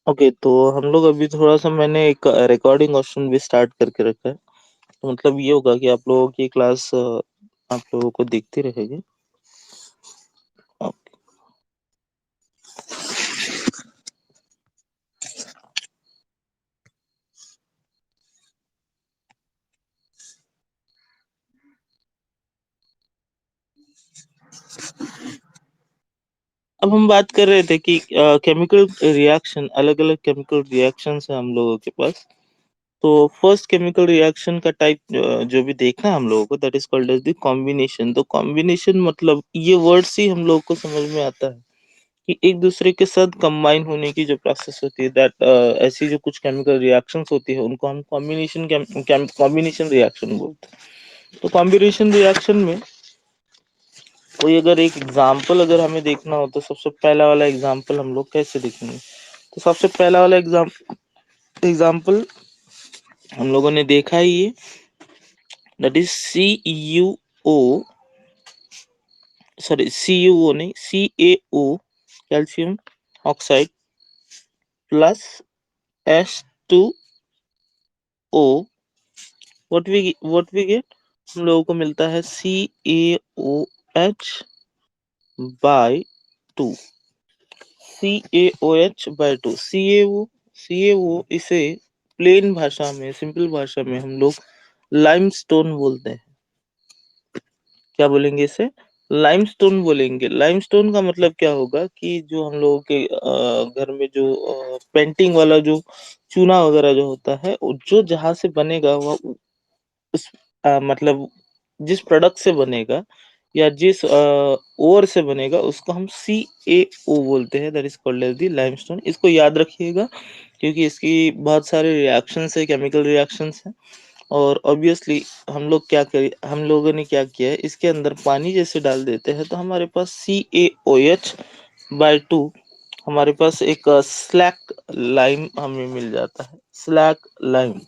Okay, तो हम लोग अभी थोड़ा-सा मैंने एक रिकॉर्डिंग ऑप्शन भी स्टार्ट करके रखा है। तो मतलब ये होगा कि आप लोगों की क्लास आप लोगों को दिखती रहेगी। ओके। अब हम बात कर रहे थे कि केमिकल रिएक्शन अलग-अलग केमिकल रिएक्शंस हैं हम लोगों के पास। तो फर्स्ट केमिकल रिएक्शन का टाइप जो भी देखना है हम लोगों को that is called as the combination. तो कॉम्बिनेशन मतलब ये वर्ड से ही हम लोगों को समझ में आता है कि एक दूसरे के साथ कंबाइन होने की जो प्रोसेस होती है दैट ऐसी जो कुछ केमिकल रिएक्शंस होती है उनको हम कॉम्बिनेशन रिएक्शन बोलते हैं। तो कॉम्बिनेशन रिएक्शन में कोई अगर एक एग्जांपल अगर हमें देखना हो तो सबसे पहला वाला एग्जांपल हम लोग कैसे देखेंगे? तो सबसे पहला वाला एग्जांपल हम लोगों ने देखा ही है, that is CuO, sorry CuO नहीं, CaO, calcium oxide plus H2O। What we get, हम लोगों को मिलता है CaOH by 2। CaOH by 2, CaO इसे प्लेन भाषा में, सिंपल भाषा में हम लोग लाइमस्टोन बोलते हैं। क्या बोलेंगे इसे? लाइमस्टोन बोलेंगे। लाइमस्टोन का मतलब क्या होगा कि जो हम लोगों के घर में जो पेंटिंग वाला जो चूना वगैरह जो होता है, जो जहाँ से बनेगा वह उस मतलब जिस प्रोडक्ट से बनेगा या जिस ओर से बनेगा उसको हम CaO बोलते हैं, that is called as the limestone. इसको याद रखिएगा क्योंकि इसकी बहुत सारे रिएक्शंस है, केमिकल रिएक्शंस है। और ऑब्वियसली हम लोगों ने क्या किया है, इसके अंदर पानी जैसे डाल देते हैं तो हमारे पास CaOH बाय 2 हमारे पास एक स्लैक लाइम हमें मिल जाता है। स्लैक लाइम,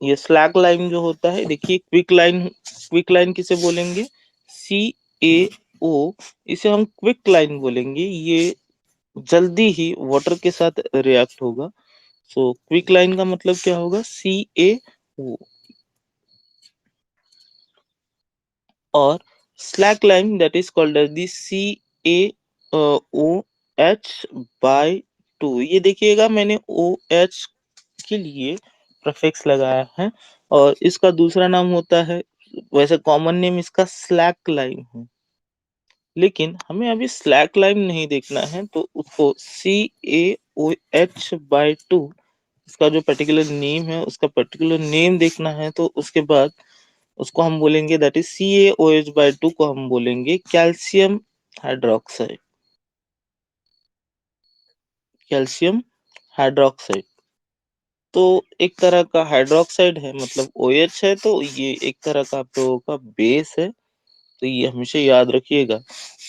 ये स्लैक लाइन जो होता है, देखिए क्विक लाइन किसे बोलेंगे? CaO, इसे हम क्विक लाइन बोलेंगे। ये जल्दी ही वाटर के साथ रिएक्ट होगा। सो क्विक लाइन का मतलब क्या होगा? CaO। और slack line that is called as the CaOH by 2। ये देखिएगा मैंने OH के लिए प्रीफिक्स लगाया है और इसका दूसरा नाम होता है, वैसे कॉमन नेम इसका स्लैक लाइन है, लेकिन हमें अभी स्लैक लाइन नहीं देखना है तो उसको CaOH बाय 2 इसका जो पर्टिकुलर नेम है उसका पर्टिकुलर नेम देखना है। तो उसके बाद उसको हम बोलेंगे दैट इज CaOH बाय 2 को हम बोलेंगे कैल्शियम हाइड्रोक्साइड। कैल्शियम हाइड्रोक्साइड तो एक तरह का हाइड्रोक्साइड है, मतलब OH है, तो ये एक तरह का आप लोगों का बेस है। तो ये हमेशा याद रखिएगा।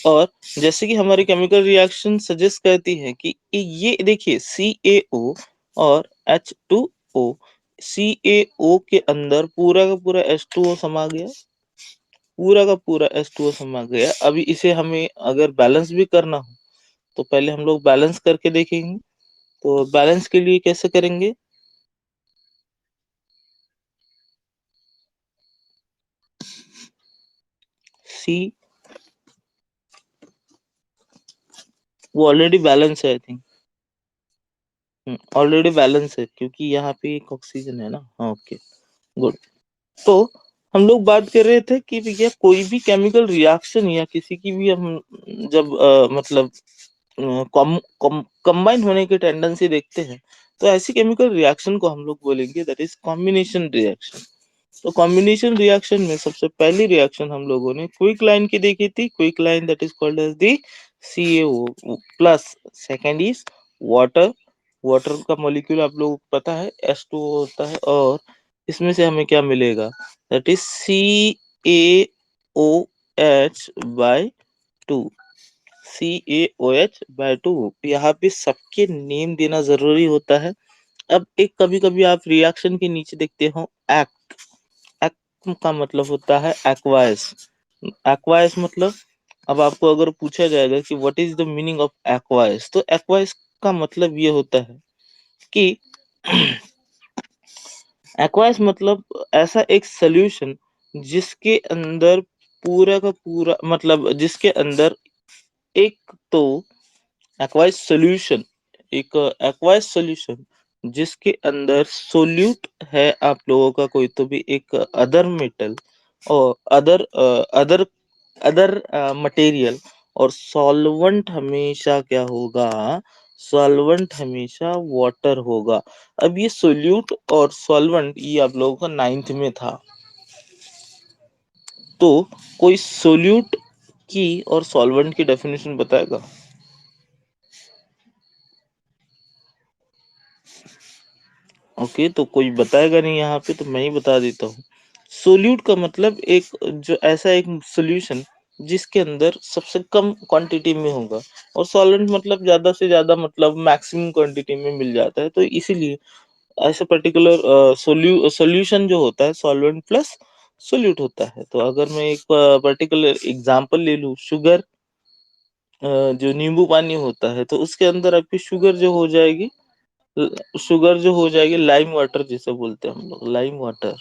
और जैसे कि हमारी केमिकल रिएक्शन सजेस्ट करती है कि ये देखिए CaO और H2O, CaO के अंदर पूरा का पूरा H2O समा गया, पूरा का पूरा H2O समा गया। अभी इसे हमें अगर बैलेंस भी करना हो तो पहले हम लोग बैलेंस करके देखेंगे। तो बैलेंस के लिए कैसे करेंगे? सी, वो ऑलरेडी बैलेंस है आई थिंक। ऑलरेडी बैलेंस है क्योंकि यहाँ पे एक ऑक्सीजन है ना। हाँ, ओके, गुड। तो हम लोग बात कर रहे थे कि भैया कोई भी केमिकल रिएक्शन या किसी की भी हम जब मतलब कंबाइन होने की टेंडेंसी देखते हैं तो ऐसी केमिकल रिएक्शन को हम लोग बोलेंगे दैट इज कॉम्बिनेशन रिएक्शन। तो कॉम्बिनेशन रिएक्शन में सबसे पहली रिएक्शन हम लोगों ने क्विक लाइन की देखी थी, quick line that is called as the CaO plus. Second is water, water का मॉलिक्यूल आप लोगों को पता है H2O होता है। और इसमें से हमें क्या मिलेगा? That is CaOH by 2। CaOH by 2, यहाँ पे सबके नेम देना जरूरी होता है। अब एक कभी कभी आप रिएक्शन के नीचे देखते हो एक्ट। एक्ट का मतलब होता है एक्वायस। एक्वायस मतलब, अब आपको अगर पूछा जाएगा कि what is the meaning of aqueous, तो एक्वायस का मतलब ये होता है कि एक्वायस मतलब ऐसा एक सॉल्यूशन जिसके अंदर पूरा का पूरा मतलब जिसके अंदर एक तो एक्वायस सॉल्यूशन एक एक्वायस सॉल्यूशन जिसके अंदर सोल्यूट है आप लोगों का कोई तो भी एक अदर मेटल और अदर अदर अदर मटेरियल और सॉल्वेंट हमेशा क्या होगा सॉल्वेंट हमेशा वाटर होगा। अब ये सोल्यूट और सॉल्वेंट ये आप लोगों का 9th में था। तो कोई सोल्यूट की और सॉल्वेंट की डेफिनेशन बताएगा? ओके, तो कोई बताएगा नहीं यहाँ पे तो मैं ही बता देता हूँ। सोल्यूट का मतलब एक जो ऐसा एक सॉल्यूशन जिसके अंदर सबसे कम क्वांटिटी में होगा और सॉल्वेंट मतलब ज्यादा से ज्यादा मतलब मैक्सिमम क्वांटिटी में मिल जाता है। तो इसीलिए ऐसा पर्टिकुलर सॉल्यूशन जो होता है सॉल्वेंट प्लस सोल्यूट होता है। तो अगर मैं एक पर्टिकुलर एग्जांपल ले लूं शुगर, जो नींबू पानी होता है तो उसके अंदर आपकी शुगर जो हो जाएगी शुगर जो हो जाएगी लाइम वाटर जिसे बोलते हैं हम लोग लाइम वाटर।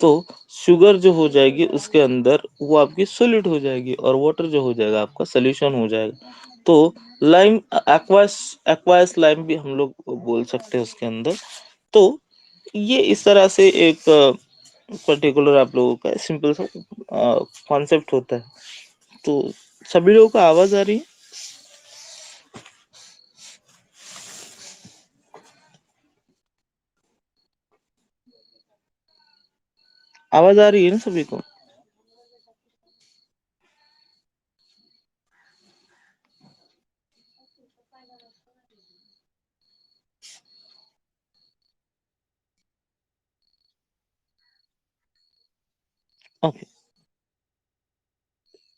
तो शुगर जो हो जाएगी उसके अंदर वो आपकी सोलिड हो जाएगी और वाटर जो हो जाएगा आपका सोल्यूशन हो जाएगा। तो लाइम एक्वास एक्वास लाइम भी हम लोग बोल सकते हैं उसके अंदर। तो ये इस तरह से एक पर्टिकुलर आप लोगों का सिंपल सा कॉन्सेप्ट होता है। तो सभी लोगों को आवाज आ रही है? आवाज आ रही है ना सभी को? ओके।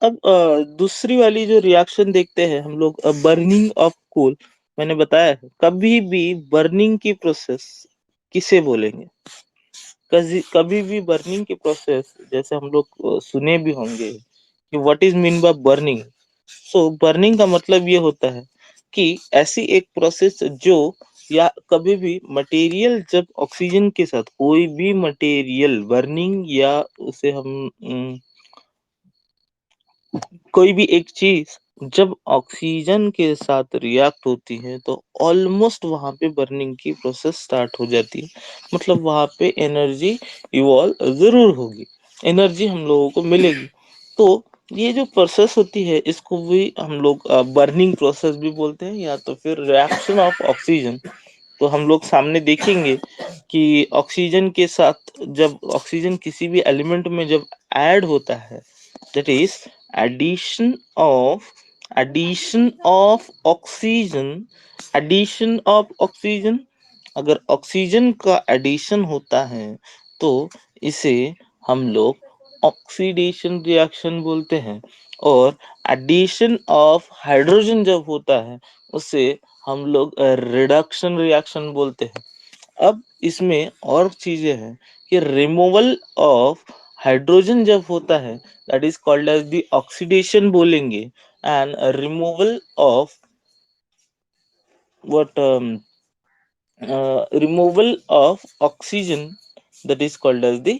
अब दूसरी वाली जो रिएक्शन देखते हैं हम लोग बर्निंग ऑफ कोल। मैंने बताया है कभी भी बर्निंग की प्रोसेस किसे बोलेंगे? कभी भी बर्निंग की प्रोसेस जैसे हम लोग सुने भी होंगे कि what is mean by burning. So burning का मतलब ये होता है कि ऐसी एक प्रोसेस जो या कभी भी मटेरियल जब ऑक्सीजन के साथ कोई भी मटेरियल बर्निंग या उसे हम कोई भी एक चीज जब ऑक्सीजन के साथ रिएक्ट होती है तो ऑलमोस्ट वहां पे बर्निंग की प्रोसेस स्टार्ट हो जाती है। मतलब वहां पे एनर्जी इवॉल्व जरूर होगी, एनर्जी हम लोगों को मिलेगी। तो ये जो प्रोसेस होती है इसको भी हम लोग बर्निंग प्रोसेस भी बोलते हैं या तो फिर रिएक्शन ऑफ ऑक्सीजन। तो हम लोग सामने देखेंगे कि ऑक्सीजन के साथ जब ऑक्सीजन किसी भी एलिमेंट में जब ऐड होता है that is addition of addition of oxygen addition of oxygen। अगर ऑक्सीजन का एडिशन होता है तो इसे हम लोग ऑक्सीडेशन रिएक्शन बोलते हैं और एडिशन ऑफ हाइड्रोजन जब होता है उसे हम लोग रिडक्शन रिएक्शन बोलते हैं। अब इसमें और चीजें हैं कि रिमूवल ऑफ हाइड्रोजन जब होता है that is called as the oxidation बोलेंगे। And removal of what removal of oxygen that is called as the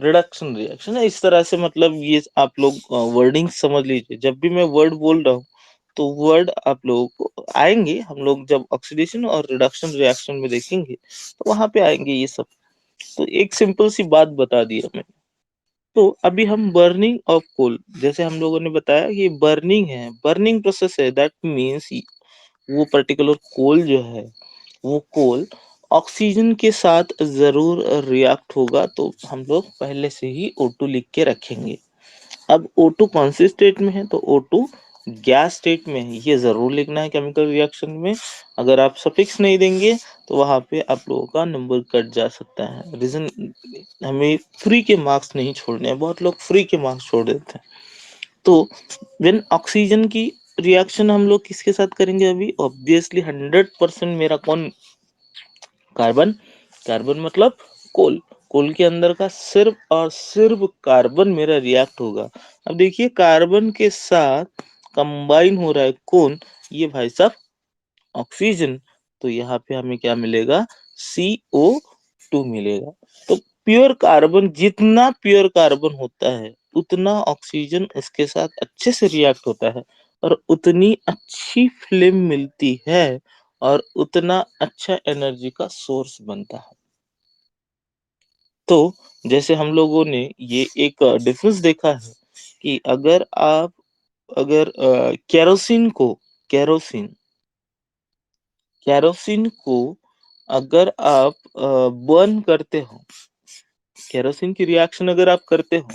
reduction reaction. इस तरह से मतलब ये आप लोग वर्डिंग समझ लीजिए। जब भी मैं वर्ड बोल रहा हूँ तो वर्ड आप लोगों को आएंगे, हम लोग जब ऑक्सीडेशन और रिडक्शन रिएक्शन में देखेंगे तो वहां पे आएंगे ये सब। तो एक सिंपल सी बात बता दी हमें। तो अभी हम बर्निंग ऑफ कोल जैसे हम लोगों ने बताया कि बर्निंग है, बर्निंग प्रोसेस है दैट मीन्स वो पर्टिकुलर कोल जो है वो कोल ऑक्सीजन के साथ जरूर रिएक्ट होगा। तो हम लोग पहले से ही O2 लिख के रखेंगे। अब O2 कौन से स्टेट में है? तो O2 गैस स्टेट में है, ये जरूर लिखना है केमिकल रिएक्शन में। अगर आप सफिक्स नहीं देंगे तो वहां पे आप लोगों का नंबर कट जा सकता है। रीजन हमें फ्री के मार्क्स नहीं छोड़ने हैं, बहुत लोग फ्री के मार्क्स छोड़ देते हैं। तो व्हेन ऑक्सीजन की रिएक्शन हम लोग किसके साथ करेंगे? अभी ऑब्वियसली 100% मेरा कौन? कार्बन। कार्बन मतलब कोल। कोल के अंदर का सिर्फ और सिर्फ कार्बन मेरा रिएक्ट होगा। अब देखिए कार्बन के साथ कंबाइन हो रहा है कौन? ये भाई साहब ऑक्सीजन, तो यहाँ पे हमें क्या मिलेगा, CO2 मिलेगा। तो प्योर कार्बन, जितना प्योर कार्बन होता है उतना ऑक्सीजन इसके साथ अच्छे से रिएक्ट होता है और उतनी अच्छी फ्लेम मिलती है और उतना अच्छा एनर्जी का सोर्स बनता है। तो जैसे हम लोगों ने ये एक डिफरेंस देखा है कि अगर केरोसिन केरोसिन को अगर आप बर्न करते हो, केरोसिन की रिएक्शन अगर आप करते हो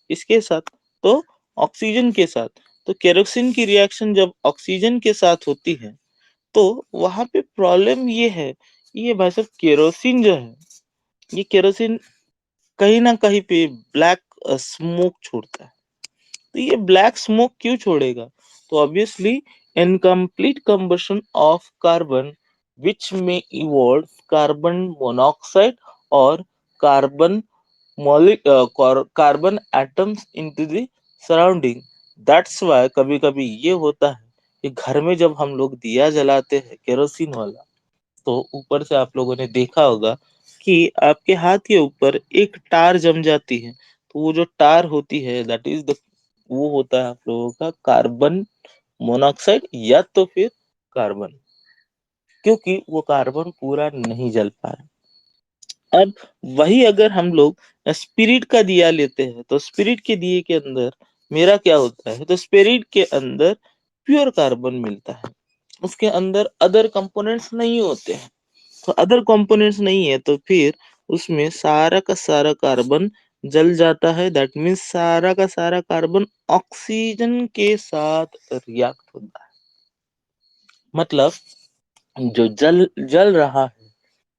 इसके साथ, तो ऑक्सीजन के साथ, तो केरोसिन की रिएक्शन जब ऑक्सीजन के साथ होती है तो वहां पे प्रॉब्लम ये है, ये भाई साहब केरोसिन जो है, ये केरोसिन कहीं ना कहीं पे ब्लैक स्मोक छोड़ता है। तो ये ब्लैक स्मोक क्यों छोड़ेगा, तो obviously incomplete combustion of carbon which में इवॉल्व कार्बन मोनोऑक्साइड और carbon carbon atoms into the surrounding. That's why कभी कभी ये होता है कि घर में जब हम लोग दिया जलाते हैं केरोसिन वाला, तो ऊपर से आप लोगों ने देखा होगा कि आपके हाथ के ऊपर एक टार जम जाती है, तो वो जो टार होती है दैट इज द, वो होता है आप लोगों का कार्बन मोनोऑक्साइड या तो फिर कार्बन, क्योंकि वो कार्बन पूरा नहीं जल पा रहा। अब वही अगर हम लोग स्पिरिट का दिया लेते हैं, तो स्पिरिट के दिए के अंदर मेरा क्या होता है, तो स्पिरिट के अंदर प्योर कार्बन मिलता है, उसके अंदर अदर कंपोनेंट्स नहीं होते हैं। तो अदर कंपोनेंट्स नहीं है तो फिर उसमें सारा का सारा कार्बन जल जाता है, दैट मीन्स सारा का सारा कार्बन ऑक्सीजन के साथ रिएक्ट होता है। मतलब जो जल जल रहा है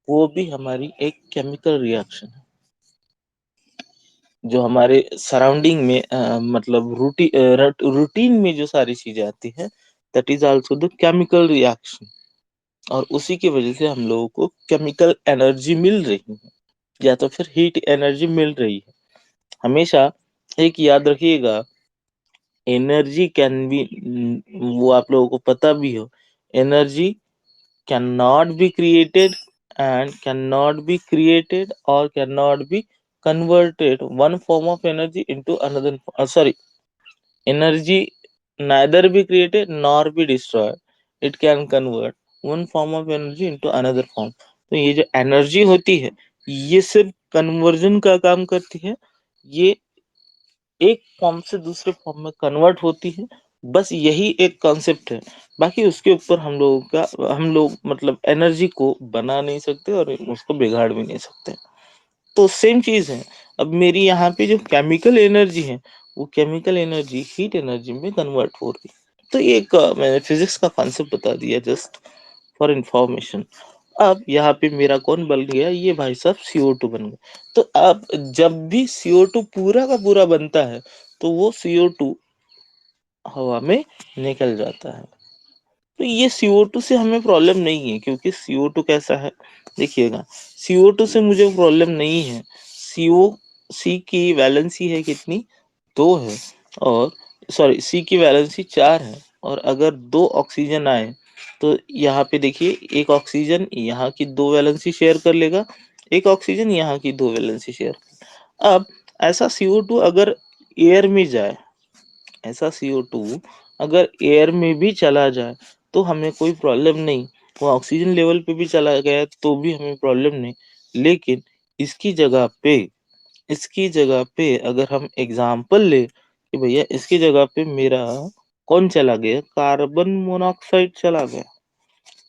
वो भी हमारी एक केमिकल रिएक्शन है। जो हमारे सराउंडिंग में मतलब रूटीन में जो सारी चीजें आती है, that is also the chemical reaction. और उसी की वजह से हम लोगों को केमिकल एनर्जी मिल रही है या तो फिर हीट एनर्जी मिल रही है। हमेशा एक याद रखिएगा, एनर्जी कैन बी, वो आप लोगों को पता भी हो, energy cannot be created and cannot be created or cannot be converted one form of energy into another, sorry, energy neither be created nor be destroyed, it can convert one form of energy into another form। तो ये जो energy होती है ये सिर्फ conversion का काम करती है, ये एक फॉर्म से दूसरे फॉर्म में कन्वर्ट होती है, बस यही एक कॉन्सेप्ट है। बाकी उसके ऊपर हम लोग मतलब एनर्जी को बना नहीं सकते और उसको बिगाड़ भी नहीं सकते। तो सेम चीज है, अब मेरी यहाँ पे जो केमिकल एनर्जी है वो केमिकल एनर्जी हीट एनर्जी में कन्वर्ट हो रही है। तो ये एक मैंने फिजिक्स का कॉन्सेप्ट बता दिया जस्ट फॉर इंफॉर्मेशन। अब यहाँ पे मेरा कौन बन गया, ये भाई साहब CO2 बन गया। तो अब जब भी CO2 पूरा का पूरा बनता है तो वो CO2 हवा में निकल जाता है। तो ये CO2 से हमें प्रॉब्लम नहीं है, क्योंकि CO2 कैसा है देखिएगा, CO2 से मुझे प्रॉब्लम नहीं है। CO C की वैलेंसी है कितनी, 2 है, और सॉरी C की वैलेंसी 4 है, और अगर 2 ऑक्सीजन आए तो यहाँ पे देखिए एक ऑक्सीजन यहाँ की 2 वैलेंसी शेयर कर लेगा, एक ऑक्सीजन यहाँ की 2 वैलेंसी शेयर। अब ऐसा CO2 अगर एयर में जाए, ऐसा CO2 अगर एयर में भी चला जाए तो हमें कोई प्रॉब्लम नहीं, वो ऑक्सीजन लेवल पे भी चला गया तो भी हमें प्रॉब्लम नहीं। लेकिन इसकी जगह पे इसकी जगह पे अगर हम एग्जाम्पल ले कि भैया इसकी जगह पे मेरा कौन चला गया, कार्बन मोनोऑक्साइड चला गया।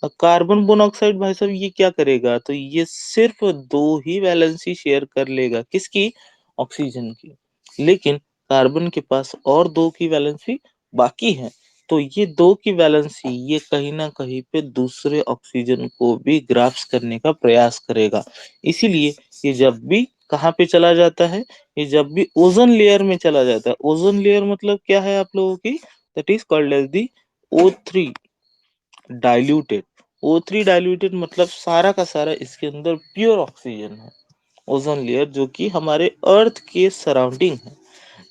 अब कार्बन मोनोऑक्साइड भाई साहब ये क्या करेगा, तो ये सिर्फ 2 ही वैलेंसी शेयर कर लेगा, किसकी, ऑक्सीजन की। लेकिन कार्बन के पास और 2 की वैलेंसी बाकी है, तो ये 2 की वैलेंसी ये कहीं ना कहीं पे दूसरे ऑक्सीजन को भी ग्रास्प करने का प्रयास करेगा। इसीलिए ये जब भी कहाँ पे चला जाता है, ये जब भी ओजोन लेयर में चला जाता है। ओजोन लेयर मतलब क्या है आप लोगों की, that is called as the O3 diluted. O3 diluted मतलब सारा का सारा इसके अंदर प्योर ऑक्सीजन है। ओजोन लेयर जो कि हमारे अर्थ के सराउंडिंग है।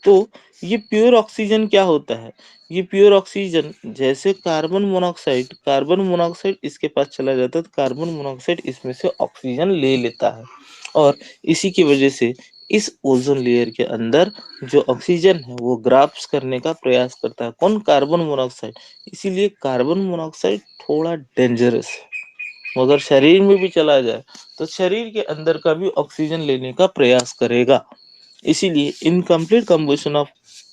तो ये प्योर ऑक्सीजन क्या होता है, ये प्योर ऑक्सीजन जैसे कार्बन मोनोऑक्साइड इसके पास चला जाता है तो कार्बन मोनोऑक्साइड इसमें से ऑक्सीजन ले लेता है और इसी की वजह से इस ओजोन लेयर के अंदर जो ऑक्सीजन है वो ग्रास्प करने का प्रयास करता है। कौन? Carbon monoxide. इसीलिए कार्बन मोनोऑक्साइड थोड़ा डेंजरस है। अगर शरीर में भी चला जाए तो शरीर के अंदर का भी ऑक्सीजन लेने का प्रयास करेगा। इसीलिए इनकम्प्लीट कंबशन ऑफ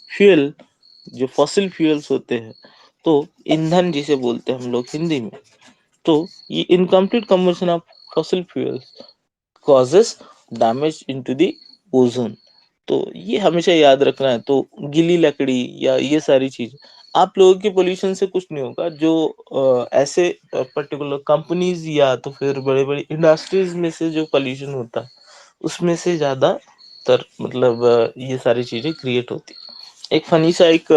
फ्यूल, जो फॉसिल फ्यूल्स होते हैं, तो ईंधन जिसे बोलते हैं हम लोग हिंदी में, तो ये incomplete combustion of fossil fuels causes damage into the ozone. तो ये हमेशा याद रखना है। तो गीली लकड़ी या ये सारी चीज आप लोगों के पोल्यूशन से कुछ नहीं होगा। जो ऐसे पर्टिकुलर कंपनीज या तो फिर बड़े बड़े इंडस्ट्रीज में से जो पोल्यूशन होता है उसमें से ज्यादातर मतलब ये सारी चीजें क्रिएट होती है। एक फनी सा एक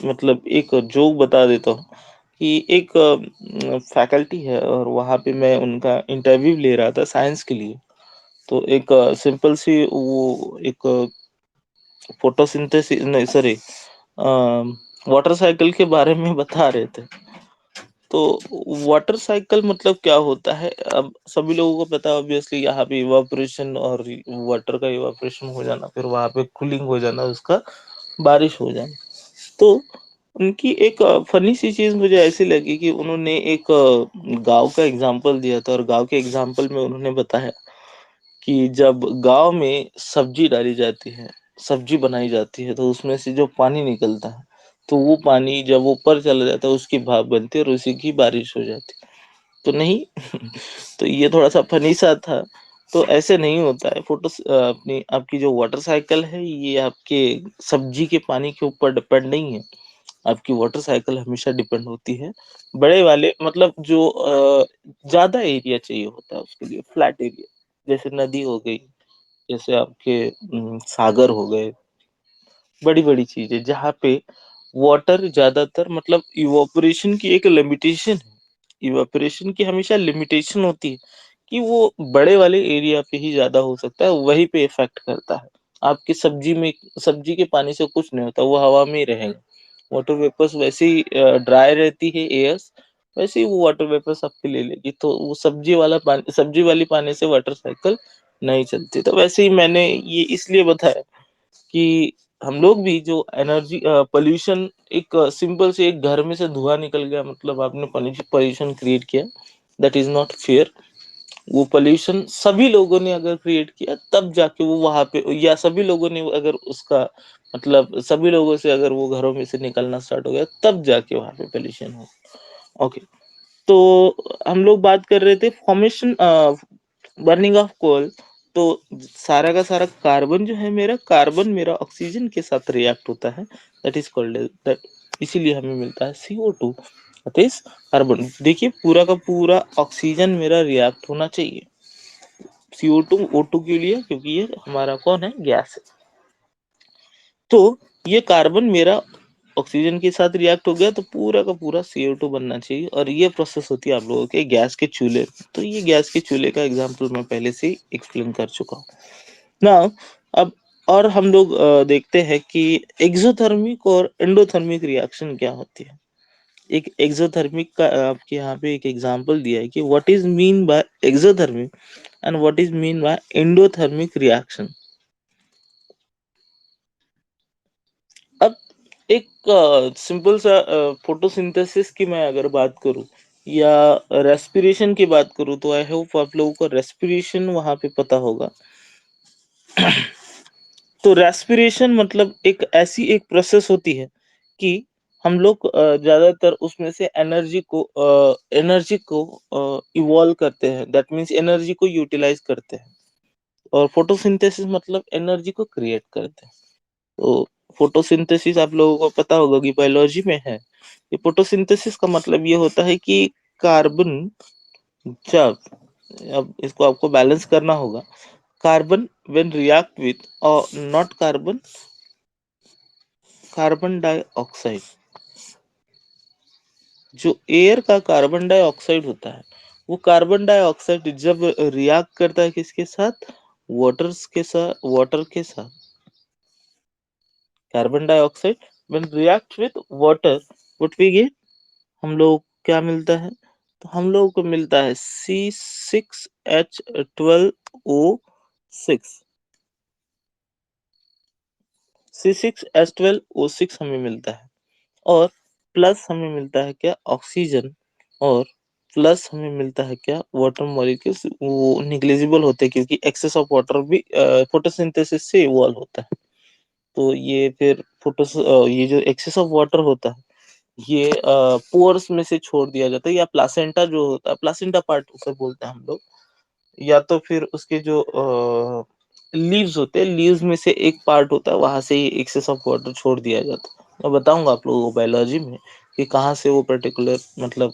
मतलब एक जोक बता देता हूँ कि एक फैकल्टी है और वहाँ पे मैं उनका इंटरव्यू ले रहा था साइंस के लिए। तो एक सिंपल सी वो एक फोटोसिंथेसिस नहीं सॉरी वाटर साइकिल के बारे में बता रहे थे। तो वाटर साइकिल मतलब क्या होता है? अब सभी लोगों को पता है ऑब्वियसली, यहाँ पे इवापोरेशन और वाटर का इवापोरेशन हो जाना, फिर वहां पे कूलिंग हो जाना, उसका बारिश हो जाना। तो उनकी एक फनी सी चीज मुझे ऐसी लगी कि उन्होंने एक गांव का एग्जांपल दिया था और गांव के एग्जांपल में उन्होंने बताया कि जब गांव में सब्जी डाली जाती है, सब्जी बनाई जाती है, तो उसमें से जो पानी निकलता है, तो वो पानी जब ऊपर चला जाता है उसकी भाप बनती है और उसी की बारिश हो जाती है। तो नहीं तो ये थोड़ा सा फनी सा था। तो ऐसे नहीं होता है। अपनी आपकी जो वाटर साइकिल है ये आपके सब्जी के पानी के ऊपर डिपेंड नहीं है। आपकी वाटर साइकिल हमेशा डिपेंड होती है बड़े वाले मतलब जो ज्यादा एरिया चाहिए होता है उसके लिए, फ्लैट एरिया, जैसे नदी हो गई, जैसे आपके सागर हो गए, बड़ी बड़ी चीजें जहाँ पे वाटर ज्यादातर मतलब इवापोरेशन की एक लिमिटेशन है। इवापोरेशन की हमेशा लिमिटेशन होती है कि वो बड़े वाले एरिया पे ही ज्यादा हो सकता है, वहीं पे इफेक्ट करता है। आपकी सब्जी में, सब्जी के पानी से कुछ नहीं होता, वो हवा में ही रहेगा। वाटर वेपर्स वैसे ही ड्राई रहती है एयर्स, वैसे ही वो वाटर वेपर्स आपके ले लेगी। तो वो सब्जी वाला पानी, सब्जी वाली पानी से वाटर साइकिल नहीं चलती। तो वैसे ही मैंने ये इसलिए बताया कि हम लोग भी जो एनर्जी पोल्यूशन, एक सिंपल से एक घर में से धुआं निकल गया मतलब आपने पोल्यूशन क्रिएट किया, दैट इज नॉट फेयर। वो पोल्यूशन सभी लोगों ने अगर क्रिएट किया तब जाके वो वहां पे, या सभी लोगों ने अगर उसका मतलब सभी लोगों से अगर वो घरों में से निकलना स्टार्ट हो गया तब जाके वहां पे पोल्यूशन हो। ओके। तो हम लोग बात कर रहे थे फॉर्मेशन, बर्निंग ऑफ कोल। तो सारा का सारा कार्बन जो है मेरा, कार्बन मेरा ऑक्सीजन के साथ रिएक्ट होता है, दैट इज कॉल्ड दैट, इसीलिए हमें मिलता है CO2, दैट इज कार्बन। देखिए पूरा का पूरा ऑक्सीजन मेरा रिएक्ट होना चाहिए CO2 O2 के लिए, क्योंकि ये हमारा कौन है? गैस है। तो ये कार्बन मेरा ऑक्सीजन के साथ रिएक्ट हो गया तो पूरा का पूरा CO2 बनना चाहिए, और ये प्रोसेस होती है आप लोगों के गैस के चूल्हे। तो ये गैस के चूल्हे का एग्जांपल मैं पहले से ही एक्सप्लेन कर चुका हूँ। नाउ अब और हम लोग देखते हैं कि एक्सोथर्मिक और एंडोथर्मिक रिएक्शन क्या होती है। एक एक्सोथर्मिक का आपके यहाँ पे एक एग्जांपल दिया है कि what is mean by exothermic and what is mean by endothermic reaction. अब एक सिंपल सा फोटोसिंथेसिस की मैं अगर बात करूं या रेस्पिरेशन की बात करूं, तो आई होप आप लोगों को रेस्पिरेशन वहां पे पता होगा। तो रेस्पिरेशन मतलब एक ऐसी एक प्रोसेस होती है कि हम लोग ज्यादातर उसमें से एनर्जी को इवॉल्व करते हैं, दैट मीन्स एनर्जी को यूटिलाइज करते हैं। और फोटोसिंथेसिस मतलब एनर्जी को क्रिएट करते हैं। तो फोटोसिंथेसिस आप लोगों को पता होगा कि बायोलॉजी में है। ये फोटोसिंथेसिस का मतलब ये होता है कि कार्बन जब, अब इसको आपको बैलेंस करना होगा, कार्बन व्हेन रिएक्ट विथ और नॉट कार्बन, कार्बन डाइऑक्साइड, जो एयर का कार्बन डाइऑक्साइड होता है, वो कार्बन डाइऑक्साइड जब रिएक्ट करता है किसके साथ? वाटर के साथ, carbon dioxide when react with water what we get, हम लोग क्या मिलता है, तो हम लोगों को मिलता है C6H12O6। C6H12O6 हमें मिलता है, और प्लस हमें मिलता है क्या, ऑक्सीजन, और प्लस हमें मिलता है क्या, वाटर मॉलिक्यूल्स। वो निग्लिजिबल होते हैं क्योंकि एक्सेस ऑफ वाटर भी फोटोसिंथेसिस से इवॉल्व होता है। तो ये फिर ये जो एक्सेस ऑफ वाटर होता है, ये पोर्स में से छोड़ दिया जाता है, या प्लासेंटा जो होता है, प्लासेंटा पार्ट उसे बोलते हैं हम लोग, या तो फिर उसके जो लीव्स होते हैं, लीव्स में से एक पार्ट होता है, वहां से ही एक्सेस ऑफ वाटर छोड़ दिया जाता है। मैं बताऊंगा आप लोगों को बायोलॉजी में कि कहाँ से वो पर्टिकुलर मतलब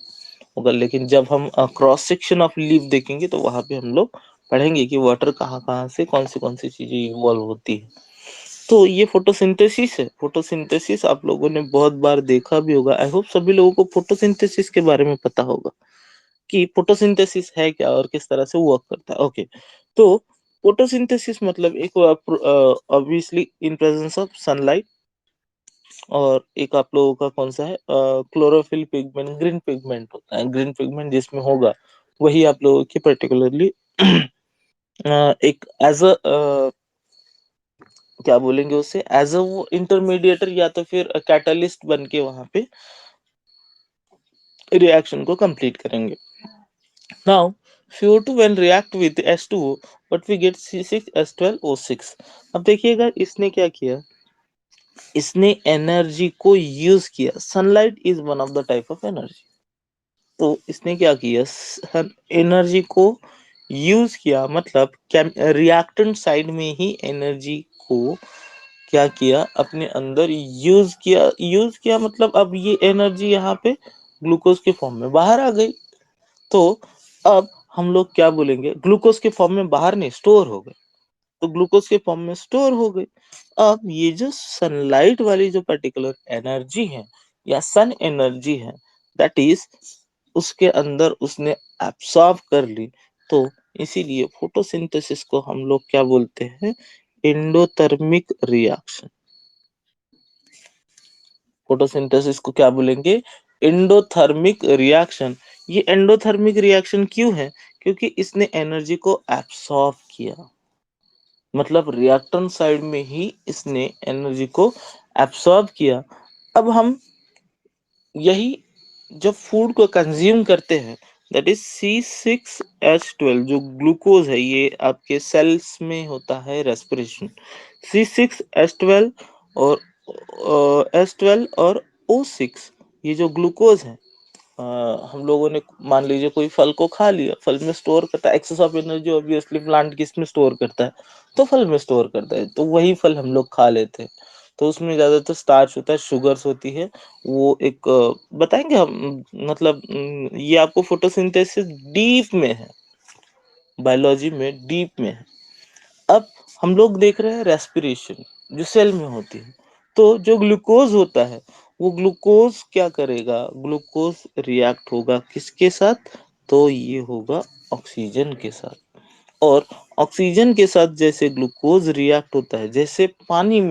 होगा, लेकिन जब हम क्रॉस सेक्शन ऑफ लीव देखेंगे तो वहां पे हम लोग पढ़ेंगे कि वाटर कहाँ कहाँ से कौन सी चीजें इवॉल्व होती है। तो ये फोटोसिंथेसिस है। फोटोसिंथेसिस आप लोगों ने बहुत बार देखा भी होगा। आई होप सभी लोगों को फोटोसिंथेसिस के बारे में पता होगा कि फोटोसिंथेसिस है क्या और किस तरह से वर्क करता है। ओके, तो फोटोसिंथेसिस मतलब एक obviously in presence of sunlight, और एक आप लोगों का कौन सा है, क्लोरोफिल पिगमेंट, ग्रीन पिगमेंट होता है। ग्रीन पिगमेंट जिसमें होगा वही आप लोगों की पर्टिकुलरली एक एज अ क्या बोलेंगे उसे, एज अ वो इंटरमीडिएटर या तो फिर कैटलिस्ट बन के वहां पे रिएक्शन को कंप्लीट करेंगे। Now CO2 when react with H2O but we get C6H12O6। अब देखिएगा इसने क्या किया, इसने एनर्जी को यूज किया। Sunlight is one of the type of energy. तो इसने क्या किया, एनर्जी को यूज किया, मतलब रिएक्टेंट साइड में ही एनर्जी को क्या किया, अपने अंदर यूज किया मतलब अब ये एनर्जी यहाँ पे ग्लूकोज के फॉर्म में बाहर आ गई। तो अब हम लोग क्या बोलेंगे, ग्लूकोज के फॉर्म में बाहर नहीं, स्टोर हो गए। तो ग्लूकोज के फॉर्म में स्टोर हो गई। अब ये जो सनलाइट वाली जो पर्टिकुलर एनर्जी है या सन एनर्जी है, दैट इज उसके अंदर उसने एब्सॉर्ब कर ली। तो इसीलिए फोटोसिंथेसिस को हम लोग क्या बोलते हैं, एंडोथर्मिक रिएक्शन। फोटोसिंथेसिस को क्या बोलेंगे, एंडोथर्मिक रिएक्शन। ये एंडोथर्मिक रिएक्शन क्यों है, क्योंकि इसने एनर्जी को एब्सॉर्ब किया, मतलब रिएक्टेंट साइड में ही इसने एनर्जी को एब्सॉर्ब किया। अब हम यही जब फूड को कंज्यूम करते हैं, दैट इज C6H12 जो ग्लूकोज है, ये आपके सेल्स में होता है रेस्पिरेशन। C6H12 और H12 और O6, ये जो ग्लूकोज है, हम लोगों ने मान लीजिए कोई फल को खा लिया, फल में स्टोर करता है excess of energy, obviously plant किस में स्टोर करता है, तो फल में स्टोर करता है। तो वही फल हम लोग खा लेते हैं, तो उसमें ज्यादातर स्टार्च होता है, शुगर्स होती है। वो एक बताएंगे हम, मतलब ये आपको फोटोसिंथेसिस डीप में है, बायोलॉजी में डीप में है। अब हम लोग देख रहे हैं रेस्पिरेशन जो सेल में होती है। तो जो ग्लूकोज होता है, वो ग्लूकोज क्या करेगा, ग्लूकोज रिएक्ट होगा किसके साथ, तो ये होगा ऑक्सीजन के साथ। और ऑक्सीजन के साथ जैसे ग्लूकोज रिएक्ट होता है, जैसे पानी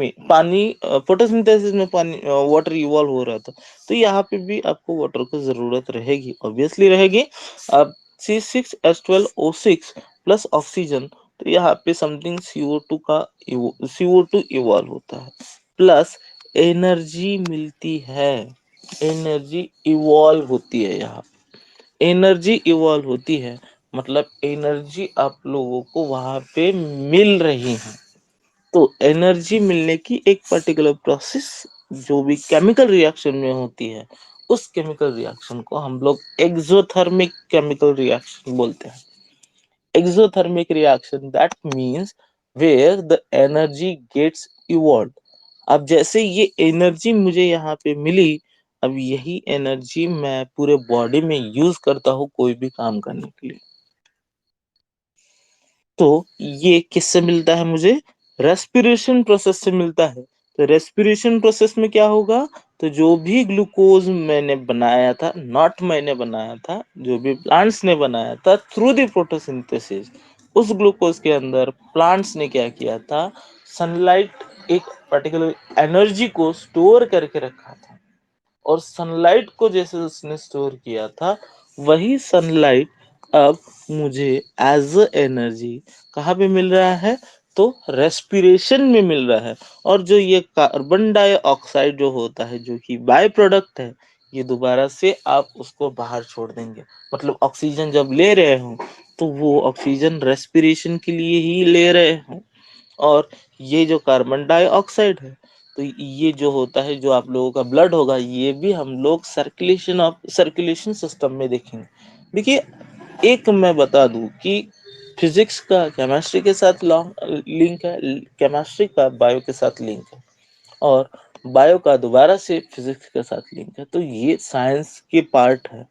फोटोसिंथेसिस में पानी वाटर इवॉल्व हो रहा था, तो यहाँ पे भी आपको वाटर की जरूरत रहेगी, ऑब्वियसली रहेगी। अब C6H12O6 प्लस ऑक्सीजन, तो यहाँ पे समथिंग CO2 इवॉल्व होता है, प्लस एनर्जी मिलती है, एनर्जी इवॉल्व होती है। यहाँ एनर्जी इवॉल्व होती है, मतलब एनर्जी आप लोगों को वहां पे मिल रही है। तो एनर्जी मिलने की एक पर्टिकुलर प्रोसेस जो भी केमिकल रिएक्शन में होती है, उस केमिकल रिएक्शन को हम लोग एक्सोथर्मिक केमिकल रिएक्शन बोलते हैं। Exothermic reaction that means where the energy gets evolve. अब जैसे ये एनर्जी मुझे यहाँ पे मिली, अब यही एनर्जी मैं पूरे बॉडी में यूज करता हूँ कोई भी काम करने के लिए। तो ये किससे मिलता है मुझे, रेस्पिरेशन प्रोसेस से मिलता है। तो रेस्पिरेशन प्रोसेस में क्या होगा, तो जो भी ग्लूकोज मैंने बनाया था, नॉट मैंने बनाया था, जो भी प्लांट्स ने बनाया था थ्रू द फोटोसिंथेसिस, उस ग्लूकोज के अंदर प्लांट्स ने क्या किया था, सनलाइट एक पर्टिकुलर एनर्जी को स्टोर करके रखा था, और सनलाइट को जैसे उसने स्टोर किया था, वही सनलाइट अब मुझे एज अ एनर्जी कहाँ पे मिल रहा है, तो रेस्पिरेशन में मिल रहा है। और जो ये कार्बन डाइऑक्साइड जो होता है, जो कि बाय प्रोडक्ट है, ये दोबारा से आप उसको बाहर छोड़ देंगे। मतलब ऑक्सीजन जब ले रहे हो, तो वो ऑक्सीजन रेस्पिरेशन के लिए ही ले रहे हो। और ये जो कार्बन डाइऑक्साइड है, तो ये जो होता है, जो आप लोगों का ब्लड होगा, ये भी हम लोग सर्कुलेशन सिस्टम में देखेंगे। देखिए, एक मैं बता दूं कि फिजिक्स का केमिस्ट्री के साथ लॉन्ग लिंक है, केमिस्ट्री का बायो के साथ लिंक है, और बायो का दोबारा से फिजिक्स के साथ लिंक है। तो ये साइंस के पार्ट है।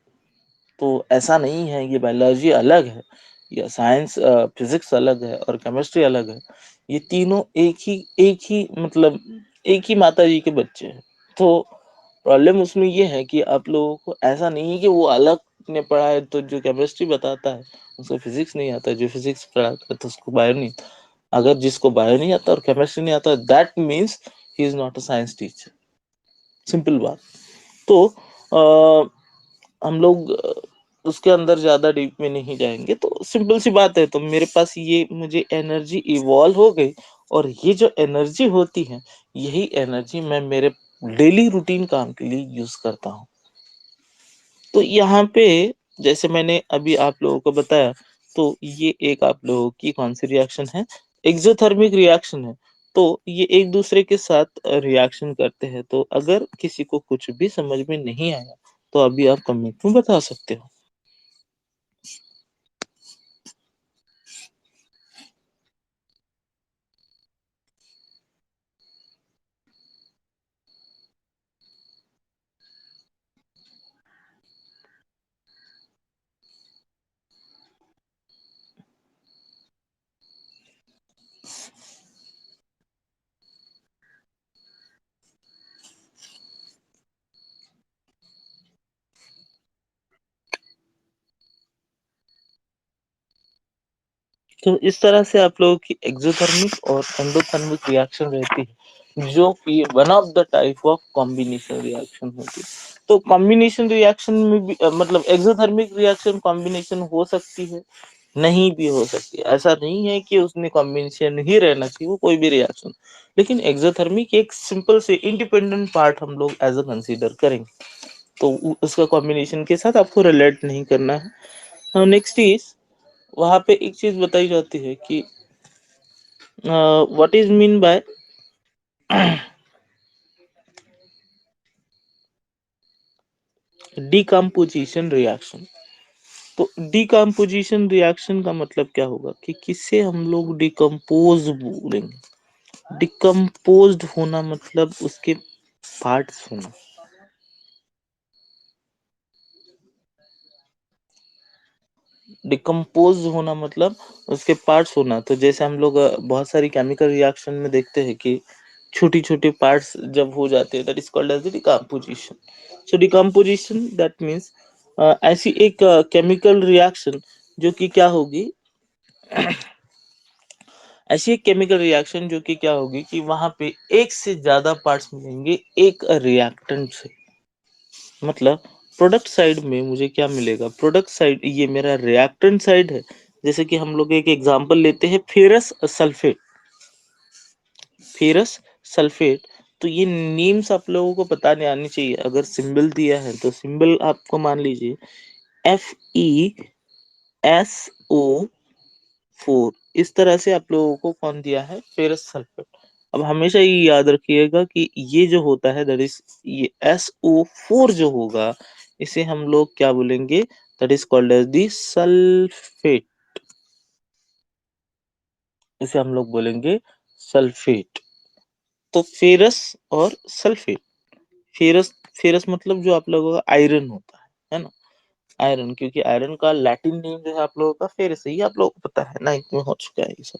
तो ऐसा नहीं है कि बायोलॉजी अलग है या साइंस फिजिक्स अलग है और केमिस्ट्री अलग है। ये तीनों एक ही मतलब एक ही माता जी के बच्चे हैं। तो प्रॉब्लम उसमें ये है कि आप लोगों को ऐसा नहीं है कि वो अलग ने पढ़ा है, तो जो केमिस्ट्री बताता है उसको फिजिक्स नहीं आता, जो फिजिक्स पढ़ाता है तो उसको बायो नहीं आता। अगर जिसको बायो नहीं आता और केमिस्ट्री नहीं आता, that means he is not a science teacher. Simple बात। तो हम लोग उसके अंदर ज्यादा डीप में नहीं जाएंगे। तो सिंपल सी बात है, तो मेरे पास ये मुझे एनर्जी इवॉल्व हो गई, और ये जो एनर्जी होती है, यही एनर्जी मैं मेरे डेली रूटीन काम के लिए यूज करता हूँ। तो यहाँ पे जैसे मैंने अभी आप लोगों को बताया, तो ये एक आप लोगों की कौन सी रिएक्शन है, एक्सोथर्मिक रिएक्शन है। तो ये एक दूसरे के साथ रिएक्शन करते हैं। तो अगर किसी को कुछ भी समझ में नहीं आया, तो अभी आप कमेंट में बता सकते हो। तो इस तरह से आप लोगों की एक्सोथर्मिक और एंडोथर्मिक रिएक्शन रहती है, जो कि one of the type of combination reaction होती है। तो कॉम्बिनेशन रिएक्शन में भी मतलब एक्सोथर्मिक रिएक्शन कॉम्बिनेशन हो सकती है, नहीं भी हो सकती है। ऐसा नहीं है कि उसमें कॉम्बिनेशन ही रहना चाहिए, वो कोई भी रिएक्शन। लेकिन एक्सोथर्मिक एक सिंपल से इंडिपेंडेंट पार्ट हम लोग एज अ कंसीडर करेंगे। तो उसका कॉम्बिनेशन के साथ आपको रिलेट नहीं करना है। नेक्स्ट इज, वहां पे एक चीज बताई जाती है कि what is mean by decomposition reaction. तो डिकम्पोजिशन रिएक्शन का मतलब क्या होगा कि किससे हम लोग डिकम्पोज बोलेंगे। डिकम्पोज्ड होना मतलब उसके पार्ट्स होना। डिकम्पोज होना मतलब उसके पार्ट्स होना। तो जैसे हम लोग बहुत सारी केमिकल रिएक्शन में देखते हैं कि छोटी छोटी पार्ट्स जब हो जाते हैं, that is called as decomposition. So decomposition that means ऐसी एक केमिकल रिएक्शन जो कि क्या होगी, ऐसी एक केमिकल रिएक्शन जो कि क्या होगी कि वहां पे एक से ज्यादा पार्ट्स मिलेंगे एक रिएक्टेंट से। मतलब प्रोडक्ट साइड में मुझे क्या मिलेगा, प्रोडक्ट साइड ये मेरा रिएक्टेंट साइड है। जैसे कि हम लोग एक एग्जांपल लेते हैं, फेरस सल्फेट। फेरस सल्फेट, तो ये नेम्स आप लोगों को पता नहीं आनी चाहिए। अगर सिंबल दिया है तो सिंबल आपको मान लीजिए FeSO4। इस तरह से आप लोगों को कौन दिया है, फेरस सल्फेट। अब हमेशा ये याद रखिएगा कि ये जो होता है दैट इज ये SO4 जो होगा, इसे हम लोग क्या बोलेंगे, that is called as the sulphate. इसे हम लोग बोलेंगे सल्फेट। तो फेरस और सल्फेट। फेरस, फेरस मतलब जो आप लोगों का आयरन होता है ना। आयरन, क्योंकि आयरन का लैटिन नेम जो है आप लोगों का फेरस है, ये आप लोगों को पता है, नाइन्थ में हो चुका है ये सब।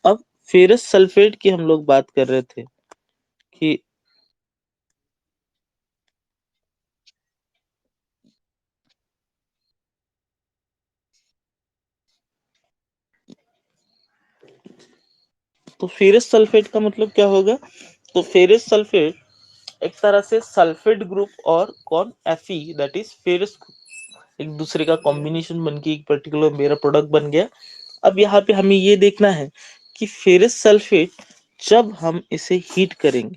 अब फेरस सल्फेट की हम लोग बात कर रहे थे कि तो फेरस सल्फेट का मतलब क्या होगा? तो फेरस सल्फेट एक तरह से सल्फेट ग्रुप और कौन Fe दैट इज फेरस एक दूसरे का कॉम्बिनेशन बन के एक पर्टिकुलर मेरा प्रोडक्ट बन गया। अब यहाँ पे हमें ये देखना है कि फेरस सल्फेट जब हम इसे हीट करेंगे,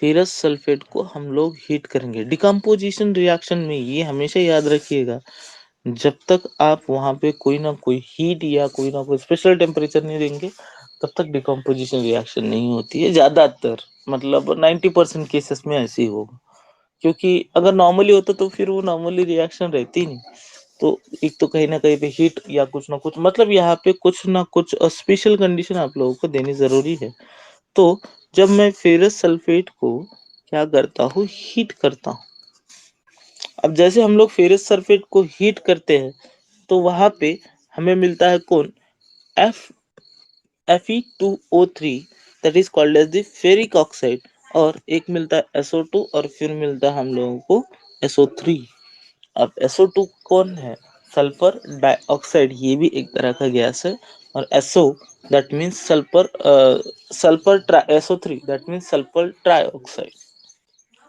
फेरस सल्फेट को हम लोग हीट करेंगे डिकम्पोजिशन रिएक्शन में, ये हमेशा याद रखिएगा, जब तक आप वहां पे कोई ना कोई हीट या कोई ना कोई स्पेशल टेम्परेचर नहीं देंगे तब तक डिकम्पोजिशन रिएक्शन नहीं होती है। ज्यादातर मतलब 90% केसेस में ऐसे ही होगा, क्योंकि अगर नॉर्मली होता तो फिर वो नॉर्मली रिएक्शन रहती ही नहीं। तो एक तो कहीं ना कहीं पे हीट या कुछ ना कुछ मतलब यहाँ पे कुछ ना कुछ स्पेशल कंडीशन आप लोगों को देनी जरूरी है। तो जब मैं फेरस सल्फेट को क्या करता हूँ, हीट करता हूँ। अब जैसे हम लोग फेरस सल्फेट को हीट करते हैं तो वहां पे हमें मिलता है कौन, F Fe2O3 that is called as the ferric oxide, और एक मिलता है SO2 और फिर मिलता है हम लोगों को SO3। अब SO2 कौन है, सल्फर डाइऑक्साइड, ये भी एक तरह का गैस है। और SO that means sulphur, SO3 that means sulphur trioxide.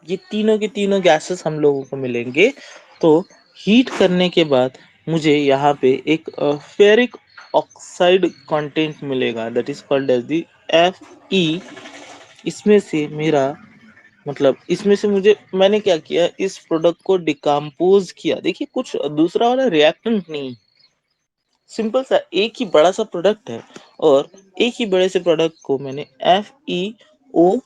ये तीनों के तीनों गैसेस हम लोगों को मिलेंगे। तो हीट करने के बाद मुझे यहाँ पे एक फेरिक ऑक्साइड कंटेंट मिलेगा that is called as the Fe। इसमें से मेरा मतलब इसमें से मुझे मैंने क्या किया, इस प्रोडक्ट को डिकम्पोज किया। देखिए कुछ दूसरा वाला रिएक्टेंट नहीं, सिंपल सा एक ही बड़ा सा प्रोडक्ट है, और एक ही बड़े से प्रोडक्ट को मैंने FeO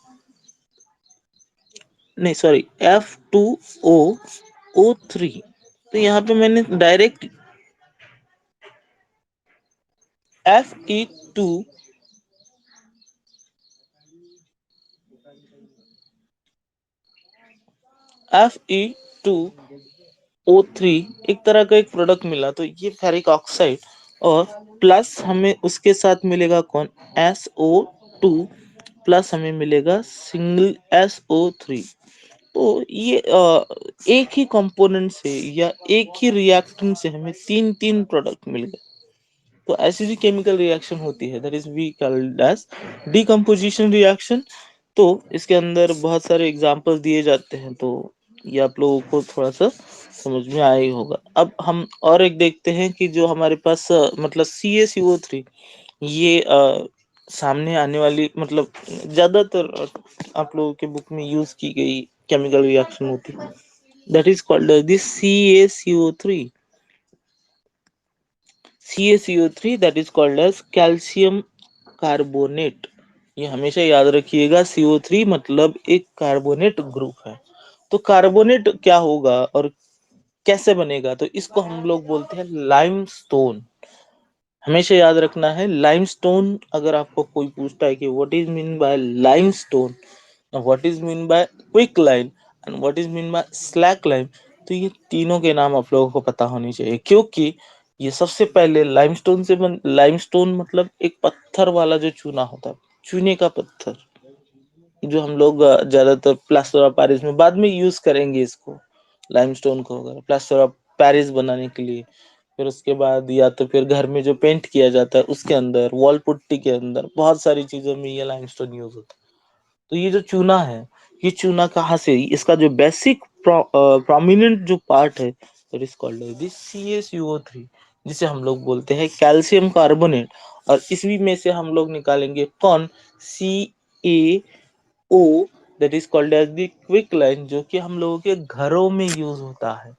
नहीं सॉरी F2O3, तो यहाँ पे मैंने डायरेक्ट Fe2 Fe2O3 एक तरह का एक प्रोडक्ट मिला, तो ये फेरिक ऑक्साइड, और प्लस हमें उसके साथ मिलेगा कौन, SO2, प्लस हमें मिलेगा सिंगल SO3। तो ये एक ही कंपोनेंट से या एक ही रिएक्टेंट से हमें तीन तीन प्रोडक्ट मिल गए। तो ऐसी भी केमिकल रिएक्शन होती है that is we called as decomposition reaction. तो इसके अंदर बहुत सारे एग्जांपल दिए जाते हैं, तो ये आप लोगों को थोड़ा सा समझ में आया ही होगा। अब हम और एक देखते हैं कि जो हमारे पास मतलब CaCO3, ये सामने आने वाली मतलब ज्यादातर आप लोगों के बुक में यूज की गई केमिकल रिएक्शन होती है that is called this CaCO3। CaCO3 that is called as calcium carbonate. ये हमेशा याद रखिएगा, CO3 मतलब एक कार्बोनेट ग्रुप है। तो कार्बोनेट क्या होगा और कैसे बनेगा, तो इसको हम लोग बोलते हैं लाइमस्टोन। हमेशा याद रखना है लाइमस्टोन। अगर आपको कोई पूछता है कि what is mean by limestone, what is mean by quick line and what is mean by slack line, तो ये तीनों के नाम आप लोगों को पता होनी चाहिए, क्योंकि ये सबसे पहले लाइमस्टोन मतलब एक पत्थर वाला जो चूना होता है, चूने का पत्थर, जो हम लोग ज्यादातर प्लास्टर ऑफ पेरिस में बाद में यूज करेंगे इसको, लाइमस्टोन को अगर प्लास्टर ऑफ पेरिस बनाने के लिए। फिर उसके बाद या तो फिर घर में जो पेंट किया जाता है उसके अंदर, वॉल पुट्टी के अंदर, बहुत सारी चीजों में ये लाइमस्टोन यूज होता है। तो ये जो चूना है, ये चूना कहाँ से, इसका जो बेसिक प्रोमिनेंट जो पार्ट है that is called this CaCO3, जिसे हम लोग बोलते हैं कैल्शियम कार्बोनेट। और इसी में से हम लोग निकालेंगे कौन, CaO that is called as the quick line, जो कि हम लोगों के घरों में यूज होता है।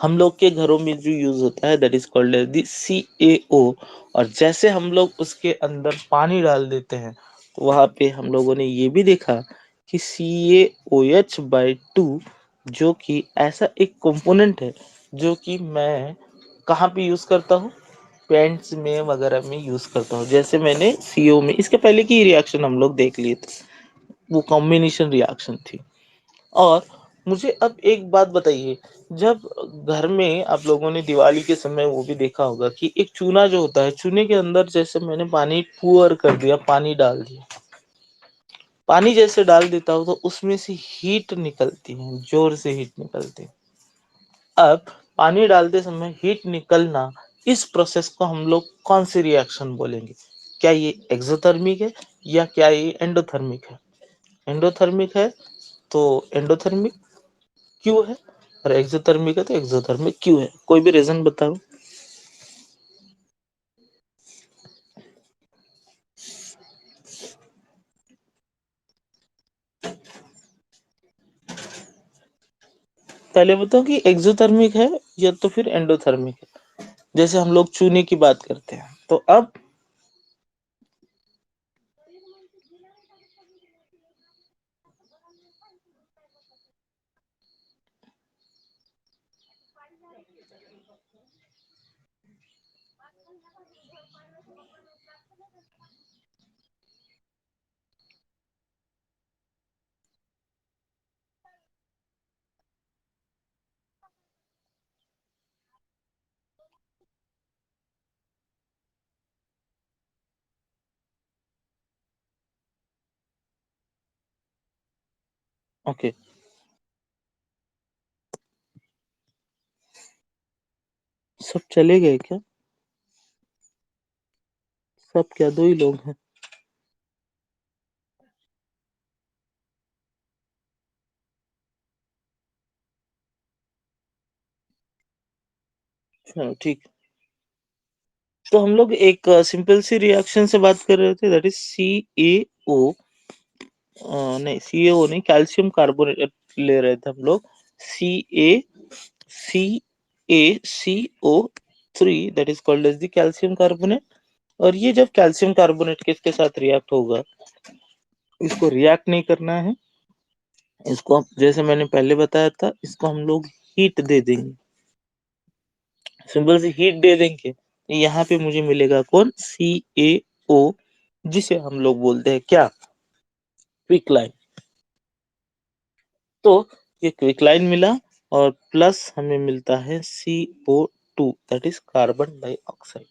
हम लोग के घरों में जो यूज होता है that is called as the CaO। और जैसे हम लोग उसके अंदर पानी डाल देते हैं तो वहां पे हम लोगों ने ये भी देखा कि CaOH/2, जो कि ऐसा एक कंपोनेंट है जो कि मैं कहाँ पे यूज करता हूँ, पेंट्स में वगैरह में यूज करता हूँ। जैसे मैंने CO में इसके पहले की रिएक्शन हम लोग देख लिए थे, वो कॉम्बिनेशन रिएक्शन थी। और मुझे अब एक बात बताइए, जब घर में आप लोगों ने दिवाली के समय वो भी देखा होगा कि एक चूना जो होता है, चूने के अंदर जैसे मैंने पानी पुअर कर दिया, पानी डाल दिया, पानी जैसे डाल देता हूँ तो उसमें से हीट निकलती है, जोर से हीट निकलती है। अब पानी डालते समय हीट निकलना इस प्रोसेस को हम लोग कौन सी रिएक्शन बोलेंगे? क्या ये एक्सोथर्मिक है या क्या ये एंडोथर्मिक है? एंडोथर्मिक है तो एंडोथर्मिक क्यों है, और एक्सोथर्मिक है तो एक्सोथर्मिक क्यों है? कोई भी रीजन बताओ। पहले बताओ कि एक्सोथर्मिक है या तो फिर एंडोथर्मिक है। जैसे हम लोग चूने की बात करते हैं, तो अब ओके, सब चले गए क्या? सब क्या, दो ही लोग हैं? चलो ठीक। तो हम लोग एक सिंपल सी रिएक्शन से बात कर रहे थे, दैट इज CaO, नहीं CaO नहीं, कैल्शियम कार्बोनेट ले रहे थे हम लोग। CaCO3, that is called as the calcium carbonate. और ये जब कैल्शियम कार्बोनेट किसके साथ रिएक्ट होगा, इसको रिएक्ट नहीं करना है, इसको जैसे मैंने पहले बताया था, इसको हम लोग हीट दे देंगे, सिंपल सी हीट दे देंगे। यहाँ पे मुझे मिलेगा कौन, CaO, जिसे हम लोग बोलते हैं क्या, क्विकलाइन। तो ये क्विकलाइन मिला, और प्लस हमें मिलता है CO2, that is carbon dioxide.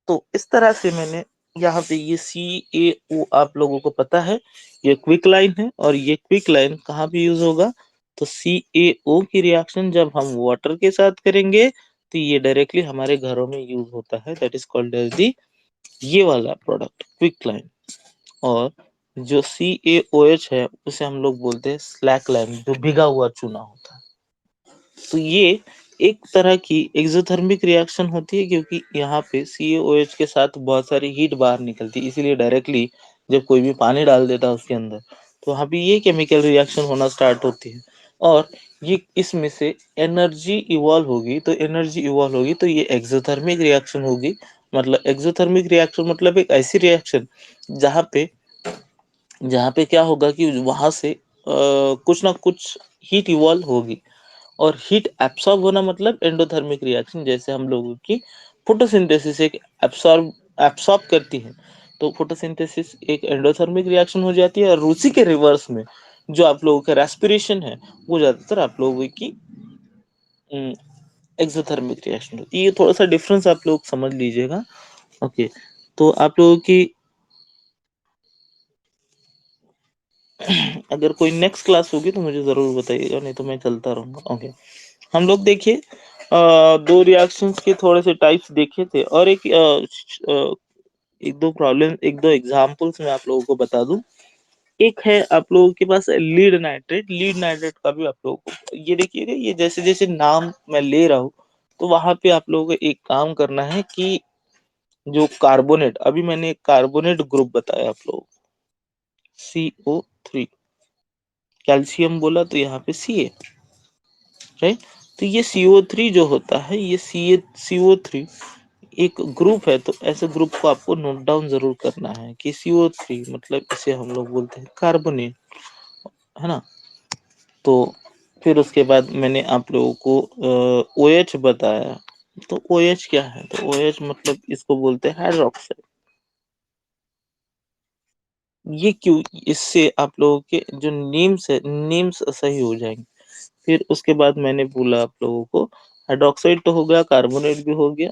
तो इस तरह से मैंने यहाँ पे ये CaO आप लोगों को पता है, ये क्विक लाइन है, और ये क्विक लाइन कहाँ पे यूज होगा, तो CaO की रिएक्शन जब हम वाटर के साथ करेंगे तो ये डायरेक्टली हमारे घरों में यूज होता है, that is called as the ये वाला प्रोडक्ट क्विक लाइन। और जो CaOH है उसे हम लोग बोलते हैं स्लैक लाइन, जो भिगा हुआ चूना होता है। तो ये एक तरह की एक्सोथर्मिक रिएक्शन होती है, क्योंकि यहाँ पे CaOH के साथ बहुत सारी हीट बाहर निकलती है, इसीलिए डायरेक्टली जब कोई भी पानी डाल देता है उसके अंदर, तो वहाँ पे ये केमिकल रिएक्शन होना स्टार्ट होती है। और ये इसमें से एनर्जी इवॉल्व होगी, तो एनर्जी इवॉल्व होगी तो ये एक्सोथर्मिक रिएक्शन होगी। मतलब एक्सोथर्मिक रिएक्शन मतलब एक ऐसी रिएक्शन जहाँ पे क्या होगा कि वहां से कुछ ना कुछ हीट इवॉल्व होगी। और हीट एब्सॉर्ब होना मतलब एंडोथर्मिक रिएक्शन, जैसे हम लोगों की फोटोसिंथेसिस एक एब्सॉर्ब एब्सॉर्ब करती है, तो फोटोसिंथेसिस एक एंडोथर्मिक रिएक्शन हो जाती है। और उसी के रिवर्स में जो आप लोगों का रेस्पिरेशन है, वो ज्यादातर आप लोगों की एक्सोथर्मिक रिएक्शन होती है। ये थोड़ा सा डिफरेंस आप लोग समझ लीजिएगा। ओके, तो आप लोगों की अगर कोई नेक्स्ट क्लास होगी तो मुझे जरूर बताइएगा, नहीं तो मैं चलता रहूंगा। ओके, हम लोग देखिए दो रिएक्शंस के थोड़े से टाइप्स देखे थे, और एक दो प्रॉब्लम, एक दो एग्जांपल्स मैं आप लोगों को बता दूं। एक है आप लोगों के पास लीड नाइट्रेट। लीड नाइट्रेट का भी आप लोगों को ये देखिएगा, ये जैसे जैसे नाम मैं ले रहा हूँ, तो वहां पे आप लोगों को एक काम करना है कि जो कार्बोनेट, अभी मैंने एक कार्बोनेट ग्रुप बताया आप लोगों को, CO3, कैल्शियम बोला तो यहाँ पे Ca, राइट। तो ये CO3 जो होता है, ये CO3 एक ग्रुप है, तो ऐसे ग्रुप को आपको नोट डाउन जरूर करना है कि CO3 मतलब इसे हम लोग बोलते हैं कार्बोनेट, है ना। तो फिर उसके बाद मैंने आप लोगों को OH बताया। तो OH क्या है, तो OH मतलब इसको बोलते हैं हाइड्रोक्साइड। ये क्यों, इससे आप लोगों के जो नेम्स है, नेम्स सही हो जाएंगे। फिर उसके बाद मैंने बोला आप लोगों को, हाइड्रोक्साइड तो हो गया, कार्बोनेट भी हो गया।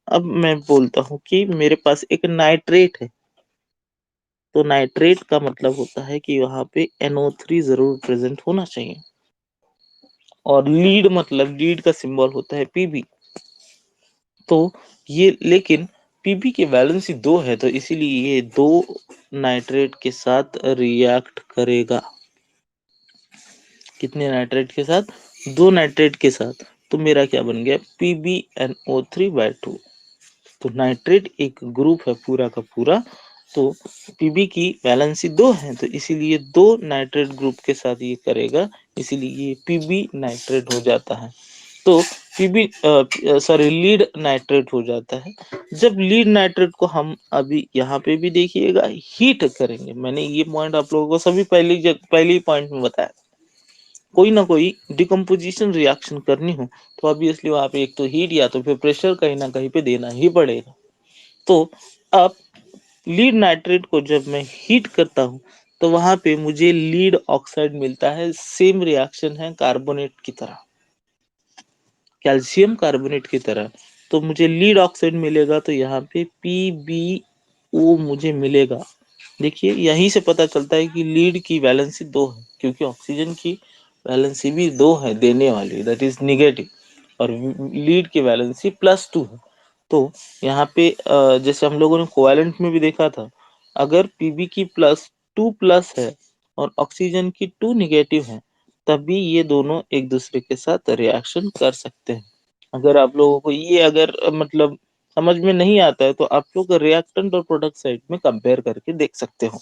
अब मैं बोलता हूँ कि मेरे पास एक नाइट्रेट है, तो नाइट्रेट का मतलब होता है कि वहां पे NO3 जरूर प्रेजेंट होना चाहिए। और लीड मतलब लीड का सिंबल होता है Pb। तो ये लेकिन पीबी की वैलेंसी 2 है, तो इसीलिए ये 2 नाइट्रेट के साथ रिएक्ट करेगा। कितने नाइट्रेट के साथ? 2 नाइट्रेट के साथ। तो मेरा क्या बन गया? PbNO3/2। तो नाइट्रेट एक ग्रुप है पूरा का पूरा, तो पीबी की वैलेंसी 2 है, तो इसीलिए 2 नाइट्रेट ग्रुप के साथ ये करेगा, इसीलिए ये पीबी नाइट्रेट हो जाता है। तो पीबी सॉरी लीड नाइट्रेट हो जाता है। जब लीड नाइट्रेट को हम अभी यहाँ पे भी देखिएगा हीट करेंगे, मैंने ये पॉइंट आप लोगों को सभी पहली पॉइंट में बताया, कोई ना कोई डिकम्पोजिशन रिएक्शन करनी हो तो ऑब्वियसली वहां पे एक तो हीट या तो फिर प्रेशर कहीं ना कहीं पे देना ही पड़ेगा। तो अब लीड नाइट्रेट को जब मैं हीट करता हूँ तो वहां पे मुझे लीड ऑक्साइड मिलता है, सेम रिएक्शन है कार्बोनेट की तरह, कैल्शियम कार्बोनेट की तरह। तो मुझे लीड ऑक्साइड मिलेगा, तो यहाँ पे PbO मुझे मिलेगा। देखिए यहीं से पता चलता है कि लीड की वैलेंसी 2 है, क्योंकि ऑक्सीजन की वैलेंसी भी 2 है देने वाली, दैट इज निगेटिव, और लीड की वैलेंसी +2 है। तो यहाँ पे जैसे हम लोगों ने कोवैलेंट में भी देखा था, अगर पीबी की +2 है और ऑक्सीजन की 2 निगेटिव है, तभी ये दोनों एक दूसरे के साथ रिएक्शन कर सकते हैं। अगर आप लोगों को ये अगर मतलब समझ में नहीं आता है तो आप लोग रिएक्टेंट और प्रोडक्ट साइड में कंपेयर करके देख सकते हो।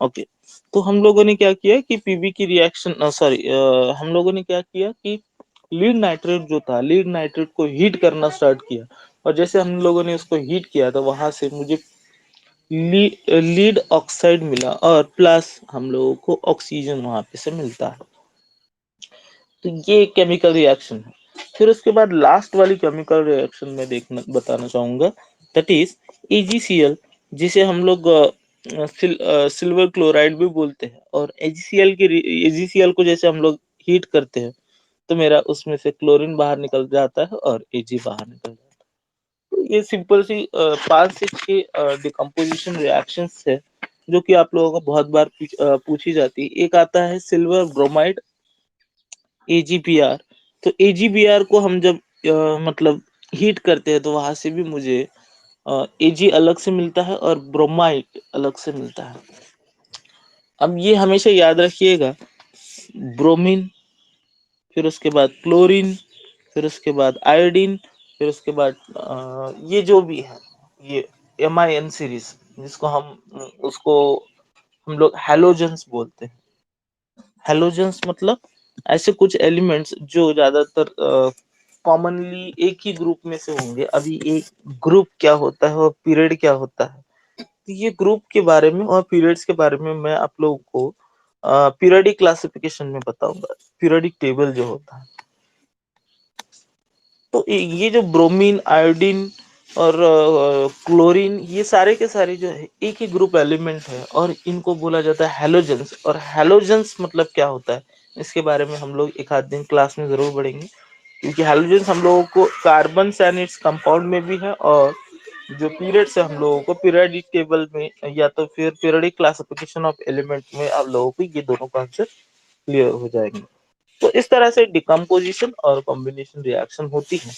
ओके, तो हम लोगों ने क्या किया कि पीबी की रिएक्शन सॉरी हम लोगों ने क्या किया कि लीड नाइट्रेट जो था, लीड नाइट्रेट को हीट करना स्टार्ट किया, और जैसे हम लोगों ने उसको हीट किया तो वहां से मुझे लीड ऑक्साइड मिला, और प्लस हम लोगों को ऑक्सीजन वहां पे से मिलता है। तो ये केमिकल रिएक्शन है। फिर उसके बाद लास्ट वाली केमिकल रिएक्शन में देखना बताना चाहूंगा, दैट इज AgCl, जिसे हम लोग सिल्वर क्लोराइड भी बोलते हैं। और AgCl को जैसे हम लोग हीट करते हैं तो मेरा उसमें से क्लोरीन बाहर निकल जाता है और Ag बाहर निकल जाता है। तो ये सिंपल सी 5 से 6 डिकम्पोजिशन रिएक्शंस है जो कि आप लोगों को बहुत बार पूछी जाती है। एक आता है सिल्वर ब्रोमाइड, AgBr। तो AgBr को हम जब मतलब हीट करते हैं तो वहां से भी मुझे Ag अलग से मिलता है और ब्रोमाइड अलग से मिलता है। अब ये हमेशा याद रखिएगा, ब्रोमीन, फिर उसके बाद क्लोरीन, फिर उसके बाद आयोडीन, फिर उसके बाद ये जो भी है ये MIN सीरीज, जिसको हम उसको हम लोग हैलोजेंस बोलते हैं। हैलोजेंस मतलब ऐसे कुछ एलिमेंट्स जो ज्यादातर कॉमनली एक ही ग्रुप में से होंगे। अभी एक ग्रुप क्या होता है और पीरियड क्या होता है, तो ये ग्रुप के बारे में और पीरियड्स के बारे में मैं आप लोगों को पीरियडिक क्लासिफिकेशन में बताऊंगा, पीरियडिक टेबल जो होता है। तो ये जो ब्रोमीन, आयोडीन और क्लोरीन, ये सारे के सारे जो है एक ही ग्रुप एलिमेंट है और इनको बोला जाता है हैलोजेंस। और हैलोजेंस मतलब क्या होता है इसके बारे में हम लोग एक आध दिन क्लास में जरूर पढ़ेंगे, क्योंकि हैलोजेंस हम लोगों को कार्बन एंड इट्स कंपाउंड में भी है, और जो पीरियड से हम लोगों को पीरियडिक टेबल में या तो फिर पीरियडिक क्लासिफिकेशन ऑफ एलिमेंट में आप लोगों को ये दोनों कॉन्सेप्ट क्लियर हो जाएंगे। तो इस तरह से डिकम्पोजिशन और कॉम्बिनेशन रिएक्शन होती है।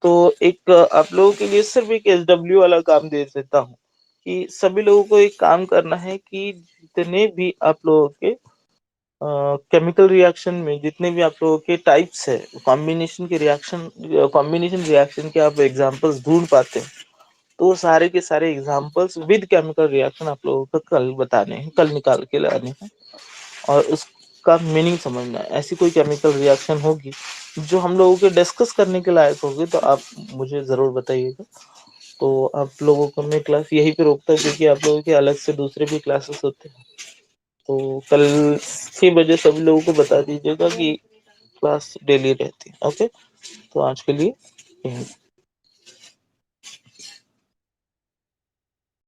तो एक आप लोगों के लिए सिर्फ एक SW वाला काम दे देता हूँ कि सभी लोगों को एक काम करना है कि जितने भी आप लोगों के केमिकल रिएक्शन में जितने भी आप लोगों के टाइप्स है, कॉम्बिनेशन रिएक्शन के आप एग्जांपल्स ढूंढ पाते हैं, तो वो सारे के सारे एग्जांपल्स विद केमिकल रिएक्शन आप लोगों को कल बताने हैं, कल निकाल के लाने हैं, और उसका मीनिंग समझना है। ऐसी कोई केमिकल रिएक्शन होगी जो हम लोगों के डिस्कस करने के लायक होगी तो आप मुझे जरूर बताइएगा। तो आप लोगों को मैं क्लास यहीं पे रोकता हूँ, क्योंकि आप लोगों के अलग से दूसरे भी क्लासेस होते हैं। तो कल 6 बजे सभी लोगों को बता दीजिएगा कि क्लास डेली रहती है। ओके, तो आज के लिए यहीं